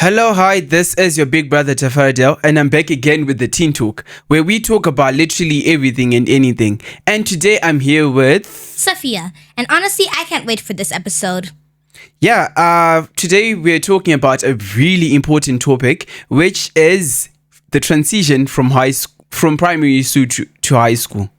Hello, hi, this is your big brother Tafaradel, and I'm back again with the Teen Talk, where we talk about literally everything and anything. And today I'm here with Sophia, and honestly, I can't wait for this episode. Today we're talking about a really important topic, which is the transition from primary school to high school.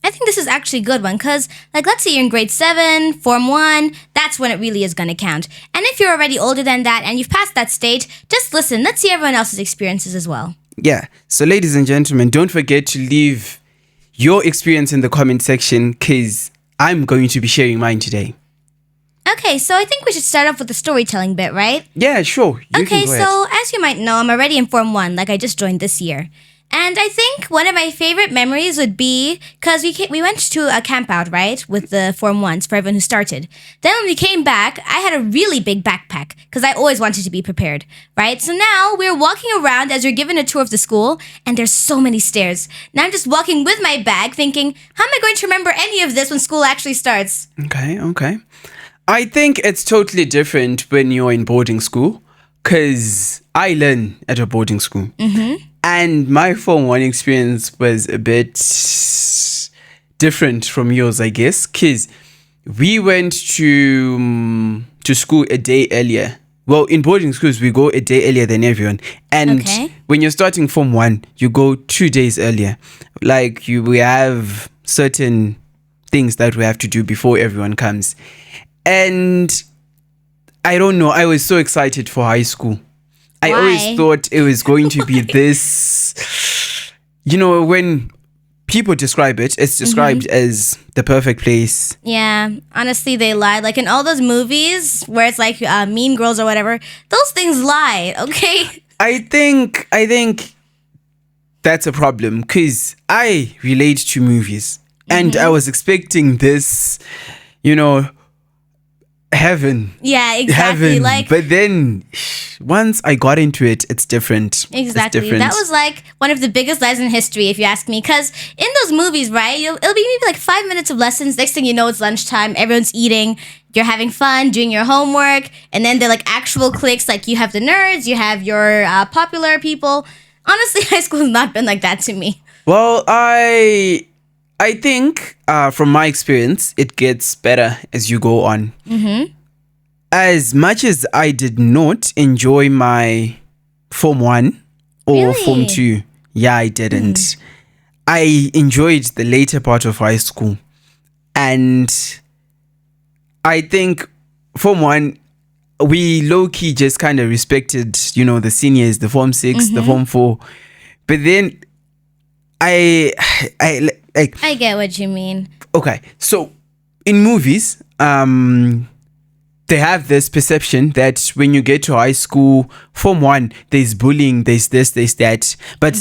I think this is actually a good one because, let's say you're in grade 7, Form 1, that's when it really is going to count. And if you're already older than that and you've passed that stage, just listen. Let's see everyone else's experiences as well. Yeah. So, ladies and gentlemen, don't forget to leave your experience in the comment section because I'm going to be sharing mine today. Okay, so I think we should start off with the storytelling bit, right? Yeah, sure. Okay, so as you might know, I'm already in Form 1, I just joined this year. And I think one of my favorite memories would be because we went to a camp out, right, with the Form 1s for everyone who started. Then when we came back, I had a really big backpack because I always wanted to be prepared, right? So now we're walking around as we're given a tour of the school, and there's so many stairs. Now I'm just walking with my bag thinking, how am I going to remember any of this when school actually starts? Okay. I think it's totally different when you're in boarding school because I learn at a boarding school. Mm-hmm. And my Form 1 experience was a bit different from yours, I guess, because we went to school a day earlier. Well, in boarding schools, we go a day earlier than everyone. And when you're starting Form 1, you go 2 days earlier. We have certain things that we have to do before everyone comes. And I don't know, I was so excited for high school. I always thought it was going to be this, when people describe it, it's described as the perfect place. Yeah, honestly, they lie. In all those movies where it's Mean Girls or whatever, those things lie, okay? I think that's a problem because I relate to movies and I was expecting this, heaven. Yeah, exactly. Heaven. But then once I got into it, it's different. Exactly. It's different. That was one of the biggest lies in history, if you ask me. Because in those movies, right, it'll be maybe 5 minutes of lessons. Next thing you know, it's lunchtime. Everyone's eating. You're having fun, doing your homework. And then they're actual cliques. You have the nerds, you have your popular people. Honestly, high school has not been like that to me. Well, I think from my experience, it gets better as you go on. Mm-hmm. As much as I did not enjoy my Form 1 or Form 2, yeah, I didn't. I enjoyed the later part of high school. And I think Form 1, we low-key just kind of respected, the seniors, the Form 6, the Form 4. But then I get what you mean. Okay, so in movies, they have this perception that when you get to high school, Form 1, there's bullying, there's this, there's that. But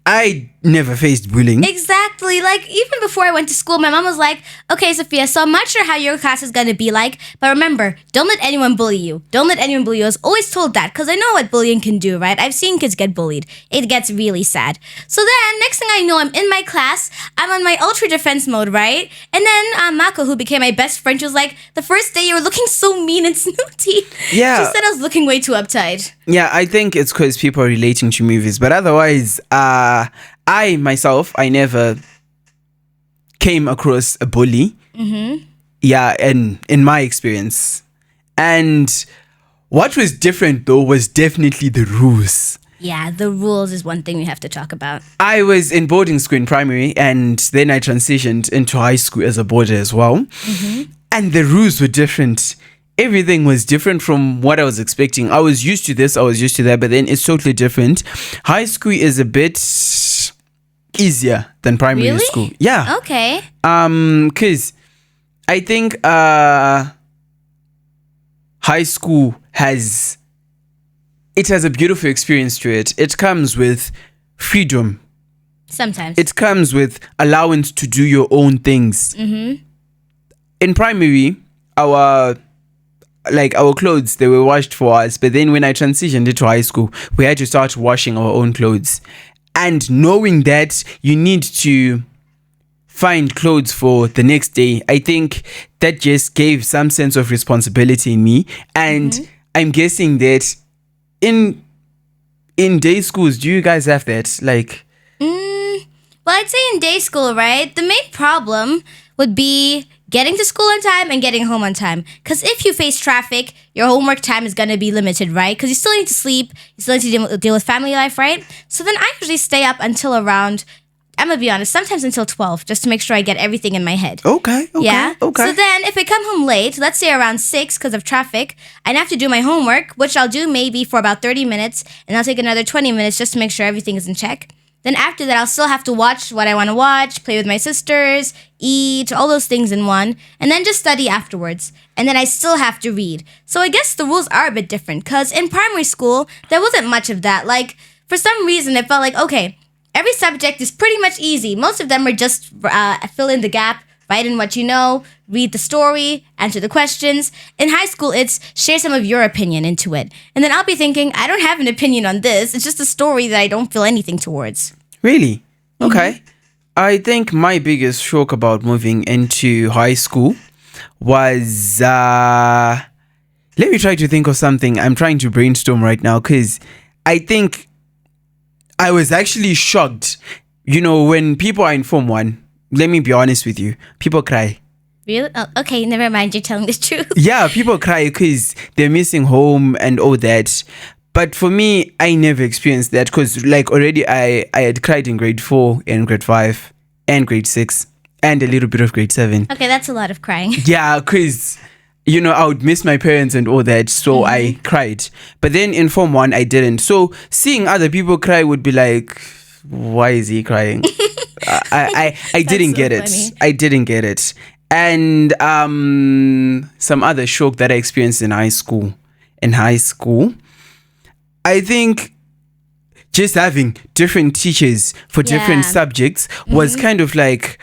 I never faced bullying. Exactly. Even before I went to school, my mom was like, okay, Sophia, so I'm not sure how your class is going to be like, but remember, don't let anyone bully you. Don't let anyone bully you. I was always told that because I know what bullying can do, right? I've seen kids get bullied. It gets really sad. So then, next thing I know, I'm in my class. I'm on my ultra defense mode, right? And then Mako, who became my best friend, she was like, the first day you were looking so mean and snooty. Yeah. She said I was looking way too uptight. Yeah, I think it's because people are relating to movies. But otherwise, I myself, I never came across a bully. Mm-hmm. Yeah, in my experience. And what was different, though, was definitely the rules. Yeah, the rules is one thing we have to talk about. I was in boarding school in primary, and then I transitioned into high school as a boarder as well. Mm-hmm. And the rules were different. Everything was different from what I was expecting. I was used to this, I was used to that, but then it's totally different. High school is a bit easier than primary school. Yeah. Okay. Because I think high school has a beautiful experience to it. It comes with freedom. Sometimes. It comes with allowance to do your own things. Mm-hmm. In primary, our clothes, they were washed for us. But then when I transitioned into high school, we had to start washing our own clothes. And knowing that you need to find clothes for the next day, I think that just gave some sense of responsibility in me. And I'm guessing that in day schools, do you guys have that? Like, Well, I'd say in day school, right? The main problem would be getting to school on time and getting home on time. Because if you face traffic, your homework time is going to be limited, right? Because you still need to sleep, you still need to deal with family life, right? So then I usually stay up until around, I'm going to be honest, sometimes until 12, just to make sure I get everything in my head. Okay. Yeah? Okay. So then if I come home late, let's say around 6 because of traffic, I'd have to do my homework, which I'll do maybe for about 30 minutes, and I'll take another 20 minutes just to make sure everything is in check. Then after that, I'll still have to watch what I want to watch, play with my sisters, eat, all those things in one, and then just study afterwards. And then I still have to read. So I guess the rules are a bit different, because in primary school, there wasn't much of that. Like, for some reason, it felt like, okay, every subject is pretty much easy. Most of them are just fill in the gap, write in what you know, read the story, answer the questions. In high school, it's share some of your opinion into it. And then I'll be thinking, I don't have an opinion on this. It's just a story that I don't feel anything towards. Really? Okay. I think my biggest shock about moving into high school was, let me try to think of something. I'm trying to brainstorm right now because I think I was actually shocked. You know, when people are in Form 1, let me be honest with you, people cry. Really? Oh, okay, never mind. You're telling the truth. Yeah, people cry because they're missing home and all that. But for me, I never experienced that because like already I had cried in grade 4 and grade 5 and grade 6 and a little bit of grade 7. Okay, that's a lot of crying. Yeah, because, you know, I would miss my parents and all that. So I cried. But then in Form 1, I didn't. So seeing other people cry would be like, why is he crying? I didn't get it. I didn't get it. And some other shock that I experienced in high school. I think just having different teachers for different subjects was kind of like,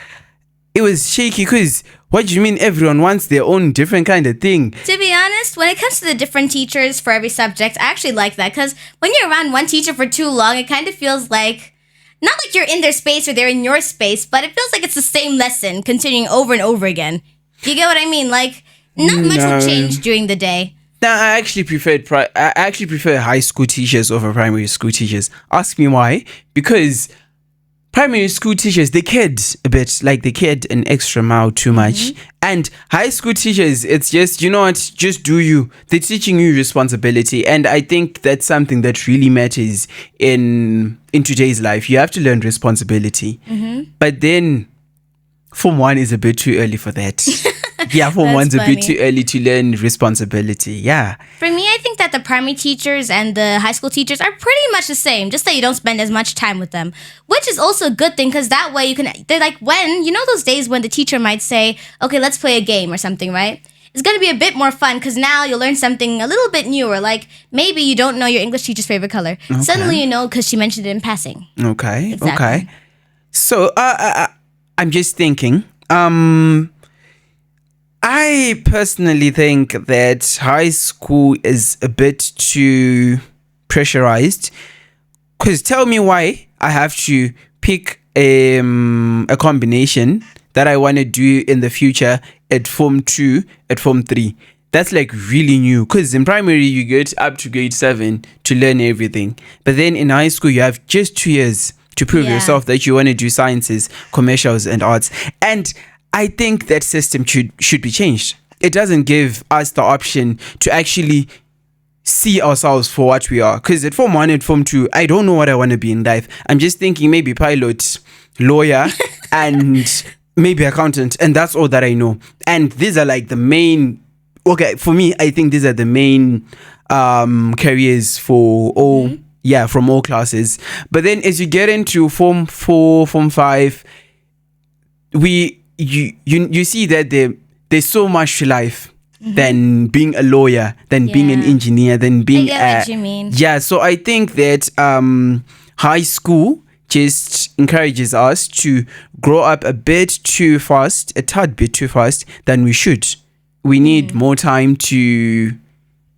it was shaky because what do you mean everyone wants their own different kind of thing? To be honest, when it comes to the different teachers for every subject, I actually like that because when you're around one teacher for too long, it kind of feels like, not like you're in their space or they're in your space, but it feels like it's the same lesson continuing over and over again. You get what I mean? Like, not much will change during the day. No, I actually prefer high school teachers over primary school teachers. Ask me why. Because primary school teachers, they cared a bit, like they cared an extra mile too much. And high school teachers, it's just, you know what, just do you. They're teaching you responsibility. And I think that's something that really matters in today's life. You have to learn responsibility. But then Form 1 is a bit too early for that. Yeah, Form 1's a bit too early to learn responsibility. Yeah. For me, I think that the primary teachers and the high school teachers are pretty much the same, just that you don't spend as much time with them, which is also a good thing because that way they're like you know those days when the teacher might say, okay, let's play a game or something, right? It's going to be a bit more fun because now you'll learn something a little bit newer. Like maybe you don't know your English teacher's favorite color. Okay. Suddenly you know because she mentioned it in passing. Okay. Exactly. Okay. So I'm just thinking, I personally think that high school is a bit too pressurized. Because tell me why I have to pick a combination that I want to do in the future at Form 2, at Form 3. That's like really new. Because in primary, you get up to grade 7 to learn everything. But then in high school, you have just 2 years to prove yourself that you want to do sciences, commercials, and arts. And I think that system should be changed. It doesn't give us the option to actually see ourselves for what we are. Because at Form 1 and Form 2, I don't know what I want to be in life. I'm just thinking maybe pilot, lawyer, and maybe accountant. And that's all that I know. And these are like the main... Okay, for me, I think these are the main careers for all... Yeah, from all classes. But then as you get into Form 4, Form 5, you see that there's so much to life than being a lawyer, than being an engineer, than being... I get what you mean. Yeah, so I think that high school just encourages us to grow up a bit too fast, a tad bit too fast than we should. We need more time to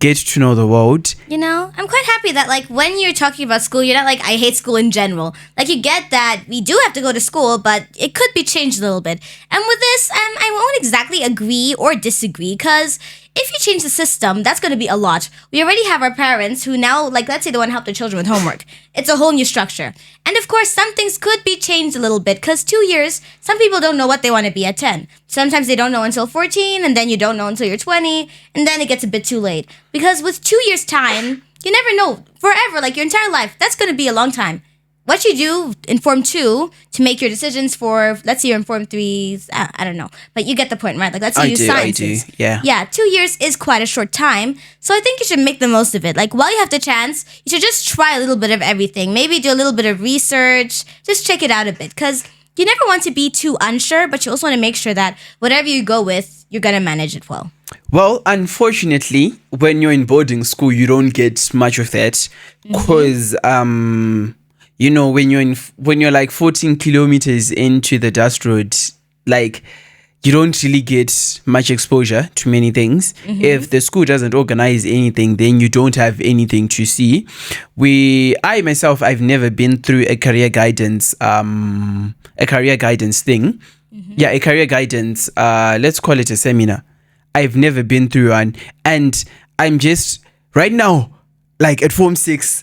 get to know the world. You know, I'm quite happy that like when you're talking about school, you're not like, I hate school in general. Like you get that we do have to go to school, but it could be changed a little bit. And with this, I won't exactly agree or disagree because if you change the system, that's going to be a lot. We already have our parents who now, like, let's say they want to help their children with homework. It's a whole new structure. And of course, some things could be changed a little bit because 2 years, some people don't know what they want to be at 10. Sometimes they don't know until 14, and then you don't know until you're 20, and then it gets a bit too late. Because with 2 years' time, you never know. Forever, like your entire life, that's going to be a long time. What you do in Form 2 to make your decisions for, let's say you're in Form 3, I don't know. But you get the point, right? Like, let's say you sciences. I do, yeah. Yeah, 2 years is quite a short time. So I think you should make the most of it. Like, while you have the chance, you should just try a little bit of everything. Maybe do a little bit of research. Just check it out a bit. Because you never want to be too unsure, but you also want to make sure that whatever you go with, you're going to manage it well. Well, unfortunately, when you're in boarding school, you don't get much of that. Because... you know, when you're like 14 kilometers into the dust road, like you don't really get much exposure to many things. If the school doesn't organize anything, then you don't have anything to see. I myself, I've never been through a career guidance thing. Yeah, a career guidance. Let's call it a seminar. I've never been through one, and I'm just right now, like at Form 6.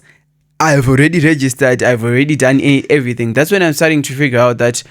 I've already registered. I've already done everything. That's when I'm starting to figure out that,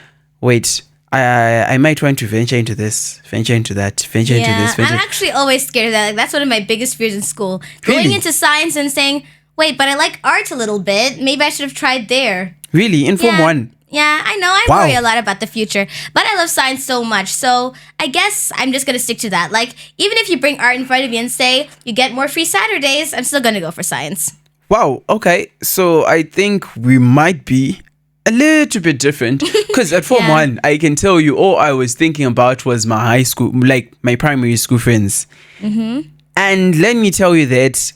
wait, I might want to venture into this, venture into that, venture into this. I'm actually always scared of that. Like, that's one of my biggest fears in school. Really? Going into science and saying, wait, but I like art a little bit. Maybe I should have tried there. Really? In Form 1? Yeah, I know. I worry a lot about the future. But I love science so much. So I guess I'm just going to stick to that. Like, even if you bring art in front of me and say you get more free Saturdays, I'm still going to go for science. Wow, okay. So I think we might be a little bit different. Because at Form 1, I can tell you all I was thinking about was my high school, like my primary school friends. And let me tell you that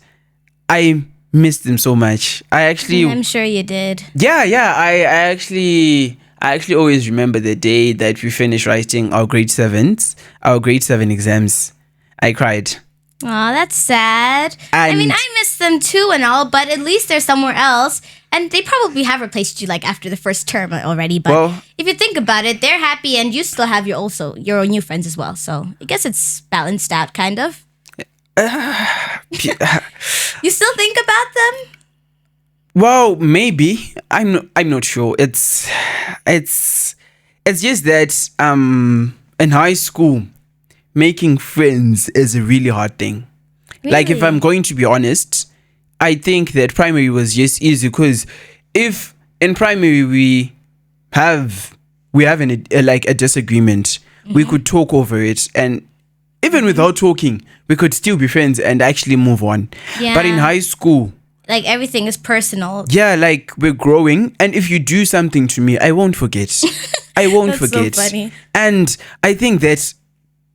I missed them so much. I'm sure you did. Yeah. I actually always remember the day that we finished writing our grade 7 exams. I cried. Oh, that's sad. I mean, I miss them too and all, but at least they're somewhere else. And they probably have replaced you like after the first term already. But if you think about it, they're happy and you still have your own new friends as well. So I guess it's balanced out, kind of. You still think about them? Well, maybe. I'm not sure. It's just that in high school, making friends is a really hard thing. Really? Like, if I'm going to be honest, I think that primary was just easy because if in primary we have a disagreement, we could talk over it, and even without talking, we could still be friends and actually move on. Yeah. But in high school, like, everything is personal. Yeah, like, we're growing, and if you do something to me, I won't forget. I won't forget. So funny. And I think that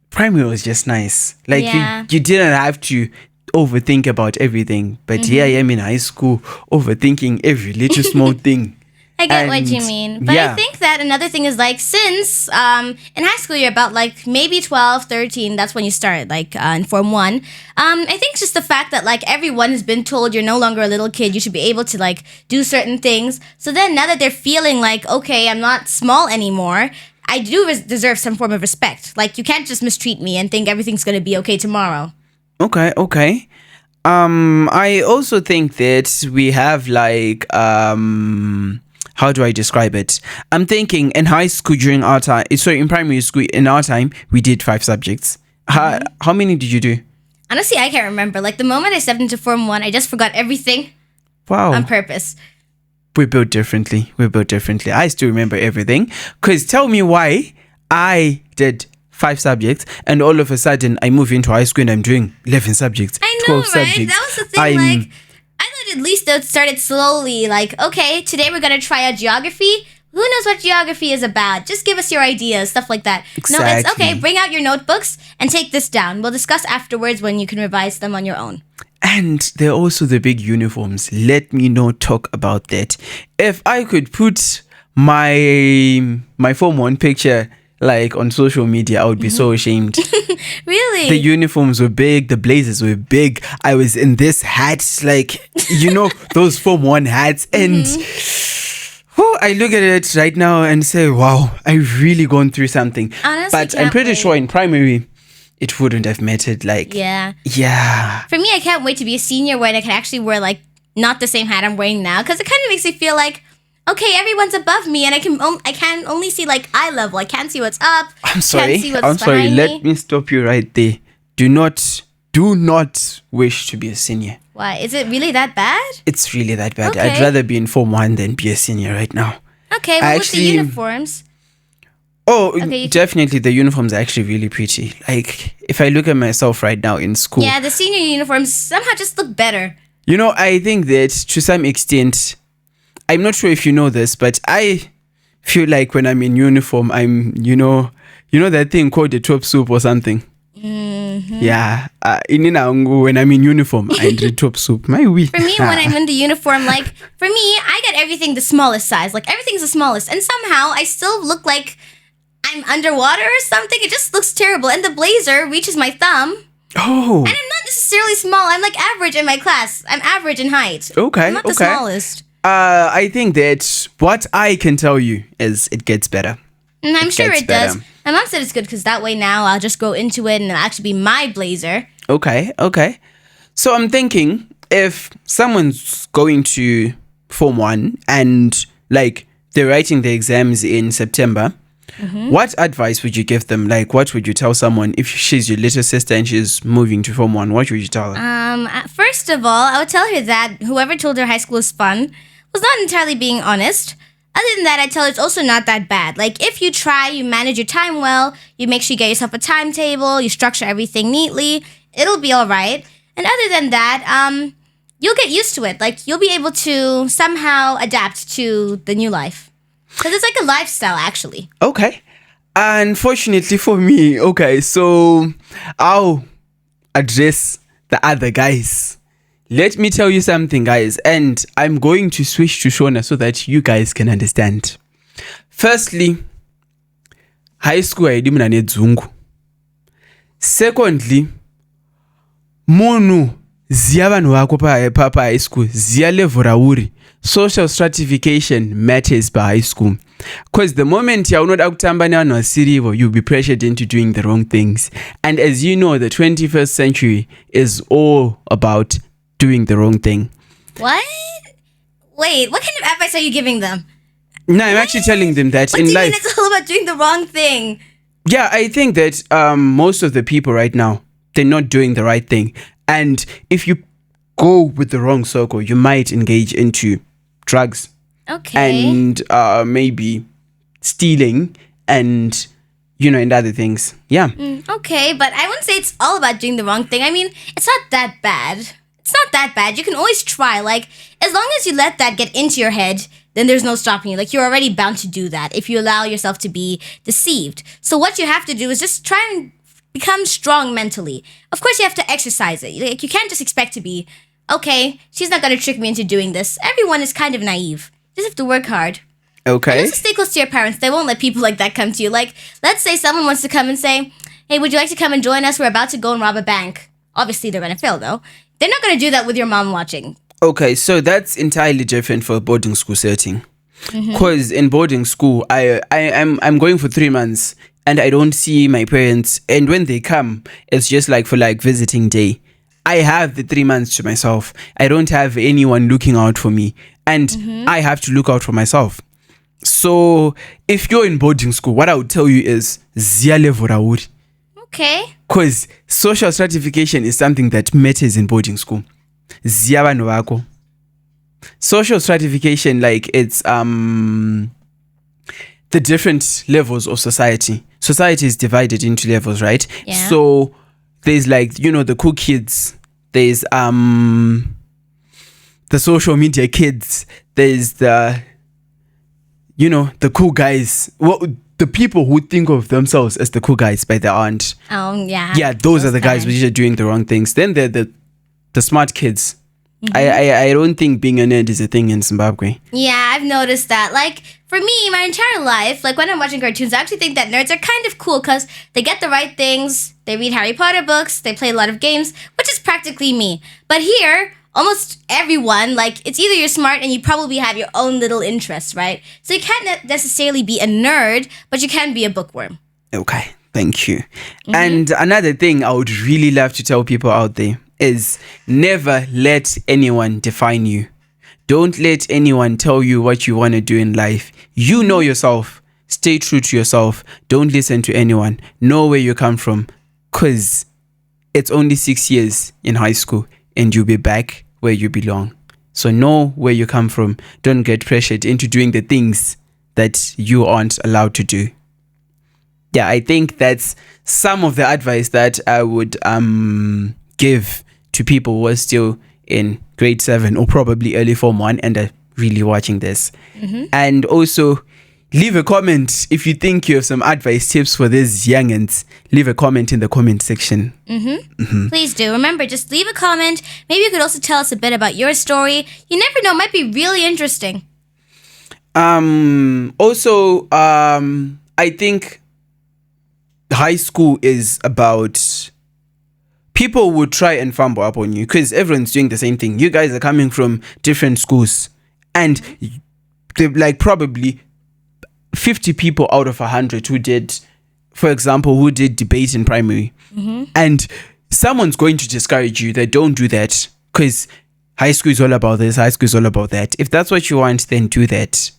primary was just nice. Like, you didn't have to overthink about everything. But here I am in high school, overthinking every little small thing. I get what you mean. But I think that another thing is, like, since in high school you're about, like, maybe 12, 13, that's when you start, like, in Form 1. I think just the fact that, like, everyone has been told you're no longer a little kid, you should be able to, like, do certain things. So then now that they're feeling like, okay, I'm not small anymore, I do deserve some form of respect. Like, you can't just mistreat me and think everything's going to be okay tomorrow. Okay. I also think that we have, like, how do I describe it? I'm thinking in high school during our time, in primary school in our time, we did 5 subjects. How many did you do? Honestly, I can't remember. Like, the moment I stepped into Form 1, I just forgot everything. Wow. On purpose. We're built differently. I still remember everything. Because tell me why I did 5 subjects and all of a sudden I move into high school and I'm doing 11 subjects. I know, 12 right? subjects. That was the thing. Like, I thought at least they started slowly. Like, okay, today we're going to try out geography. Who knows what geography is about? Just give us your ideas, stuff like that. Exactly. No, it's okay. Bring out your notebooks and take this down. We'll discuss afterwards when you can revise them on your own. And there are also the big uniforms. Let me not talk about that. If I could put my Form 1 picture, like, on social media, I would be so ashamed. Really? The uniforms were big. The blazers were big. I was in this hat, like, those Form 1 hats. And I look at it right now and say, wow, I've really gone through something. Honestly, but I'm pretty sure in primary, it wouldn't have mattered. Like, yeah. For me, I can't wait to be a senior when I can actually wear like not the same hat I'm wearing now, because it kind of makes me feel like, okay, everyone's above me, and I can only see like eye level. I can't see what's up. I'm sorry. Can't see what's behind Let me stop you right there. Do not wish to be a senior. Why? Is it really that bad? It's really that bad. Okay. I'd rather be in Form 1 than be a senior right now. Okay, well, with the uniforms. Oh, okay, definitely the uniforms are actually really pretty. Like, if I look at myself right now in school. Yeah, the senior uniforms somehow just look better. You know, I think that to some extent, I'm not sure if you know this, but I feel like when I'm in uniform, I'm, you know that thing called the top soup or something? Mm-hmm. Yeah. When I'm in uniform, I drink top soup. My wee. For me, when I'm in the uniform, like, for me, I get everything the smallest size. Like, everything's the smallest. And somehow, I still look like I'm underwater or something. It just looks terrible. And the blazer reaches my thumb. Oh. And I'm not necessarily small. I'm like average in my class. I'm average in height. Okay. I'm not the smallest. I think that what I can tell you is it gets better. And I'm sure it does. My mom said it's good because that way now I'll just go into it and it'll actually be my blazer. Okay. So I'm thinking if someone's going to Form 1 and like they're writing the exams in September, what advice would you give them? Like, what would you tell someone if she's your little sister and she's moving to Form 1? What would you tell her? First of all, I would tell her that whoever told her high school is fun was not entirely being honest. Other than that, I'd tell her it's also not that bad. Like, if you try, you manage your time well, you make sure you get yourself a timetable, you structure everything neatly, it'll be all right. And other than that, you'll get used to it. Like, you'll be able to somehow adapt to the new life. Because it's like a lifestyle, actually. Okay. Unfortunately for me, okay, so I'll address the other guys. Let me tell you something, guys, and I'm going to switch to Shona so that you guys can understand. Firstly, high school I didn't need zungu. Secondly, munu ziya vanhu vako pa high school ziya level rauri. Social stratification matters by high school. Because the moment you're not kutamba nevanhu vasirivo, you'll be pressured into doing the wrong things. And as you know, the 21st century is all about doing the wrong thing. What? Wait, what kind of advice are you giving them? No, I'm actually telling them that in life. What do you mean it's all about doing the wrong thing? Yeah, I think that most of the people right now, they're not doing the right thing. And if you go with the wrong circle, you might engage into drugs. Okay. And maybe stealing and, and other things. Yeah. Okay, but I wouldn't say it's all about doing the wrong thing. I mean, it's not that bad. It's not that bad. You can always try. Like, as long as you let that get into your head, then there's no stopping you. Like, you're already bound to do that if you allow yourself to be deceived. So what you have to do is just try and become strong mentally. Of course, you have to exercise it. Like, you can't just expect to be, okay, she's not going to trick me into doing this. Everyone is kind of naive. You just have to work hard. Okay. And also stay close to your parents. They won't let people like that come to you. Like, let's say someone wants to come and say, hey, would you like to come and join us? We're about to go and rob a bank. Obviously, they're going to fail, though. They're not going to do that with your mom watching. Okay, so that's entirely different for a boarding school setting. Because in boarding school, I'm going for 3 months and I don't see my parents. And when they come, it's just like for like visiting day. I have the 3 months to myself. I don't have anyone looking out for me. And I have to look out for myself. So if you're in boarding school, what I would tell you is ziyale vorauri. Okay. Because social stratification is something that matters in boarding school. Ziya vanhu vako. Social stratification, like it's the different levels of society. Society is divided into levels, right? Yeah. So there's like, the cool kids. There's the social media kids. There's the cool guys. Well, the people who think of themselves as the cool guys, but they aren't. Oh, yeah. Yeah, those are the guys which are doing the wrong things. Then they're the smart kids. I don't think being a nerd is a thing in Zimbabwe. Yeah, I've noticed that. Like, for me, my entire life, like when I'm watching cartoons, I actually think that nerds are kind of cool because they get the right things, they read Harry Potter books, they play a lot of games, which is practically me. But here, almost everyone, like, it's either you're smart and you probably have your own little interests, right? So you can't necessarily be a nerd, but you can be a bookworm. Okay. Thank you. And another thing I would really love to tell people out there is never let anyone define you. Don't let anyone tell you what you want to do in life. You know yourself. Stay true to yourself. Don't listen to anyone. Know where you come from. Because it's only 6 years in high school and you'll be back where you belong. So know where you come from. Don't get pressured into doing the things that you aren't allowed to do. Yeah, I think that's some of the advice that I would give to people who are still in grade 7 or probably early form 1 and are really watching this. And also leave a comment if you think you have some advice tips for these youngins. Leave a comment in the comment section. Please do. Remember, just leave a comment. Maybe you could also tell us a bit about your story. You never know, it might be really interesting. Also, I think high school is about people would try and fumble up on you because everyone's doing the same thing. You guys are coming from different schools and they're like probably 50 people out of 100 who did, for example, who did debate in primary. And someone's going to discourage you that don't do that because high school is all about this, high school is all about that. If that's what you want, then do that.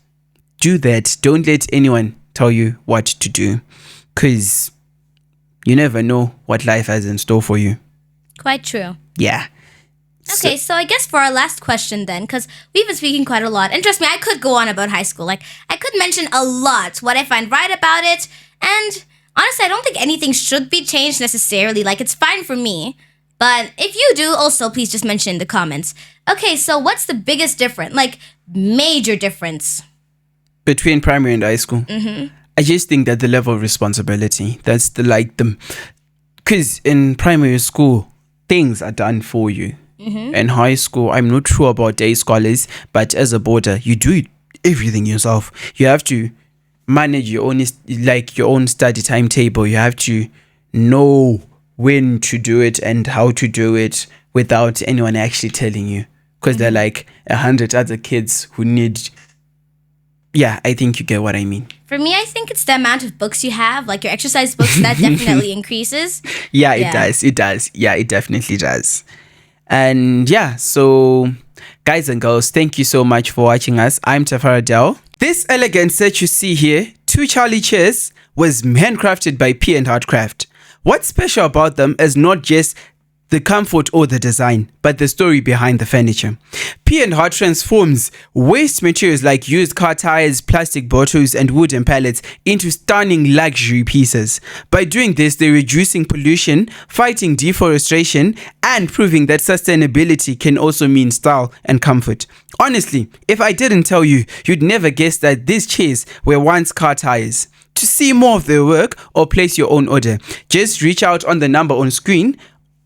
Do that. Don't let anyone tell you what to do because you never know what life has in store for you. Quite true. Yeah. Okay, so I guess for our last question then, because we've been speaking quite a lot, and trust me, I could go on about high school. Like, I could mention a lot what I find right about it, and honestly, I don't think anything should be changed necessarily. Like, it's fine for me, but if you do, also please just mention in the comments. Okay, so what's the biggest difference? Like, major difference? Between primary and high school? I just think that the level of responsibility, that's because in primary school, things are done for you. In high school, I'm not sure about day scholars, but as a boarder, you do everything yourself. You have to manage your own study timetable. You have to know when to do it and how to do it without anyone actually telling you. Because there are like 100 other kids who need... Yeah, I think you get what I mean. For me, I think it's the amount of books you have, like your exercise books, that definitely increases. Yeah, it does. It does. Yeah, it definitely does. And yeah, so guys and girls, thank you so much for watching us. I'm Tafara Dell. This elegant set you see here, 2 Charlie chairs, was handcrafted by P and Heart Craft. What's special about them is not just the comfort or the design, but the story behind the furniture. P and Heart transforms waste materials like used car tires, plastic bottles, and wooden pallets into stunning luxury pieces. By doing this, they're reducing pollution, fighting deforestation, and proving that sustainability can also mean style and comfort. Honestly, if I didn't tell you, you'd never guess that these chairs were once car tires. To see more of their work or place your own order, just reach out on the number on screen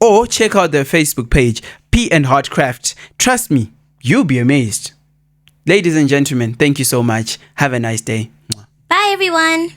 or check out their Facebook page, P and Heart Craft. Trust me, you'll be amazed. Ladies and gentlemen, thank you so much. Have a nice day. Bye, everyone.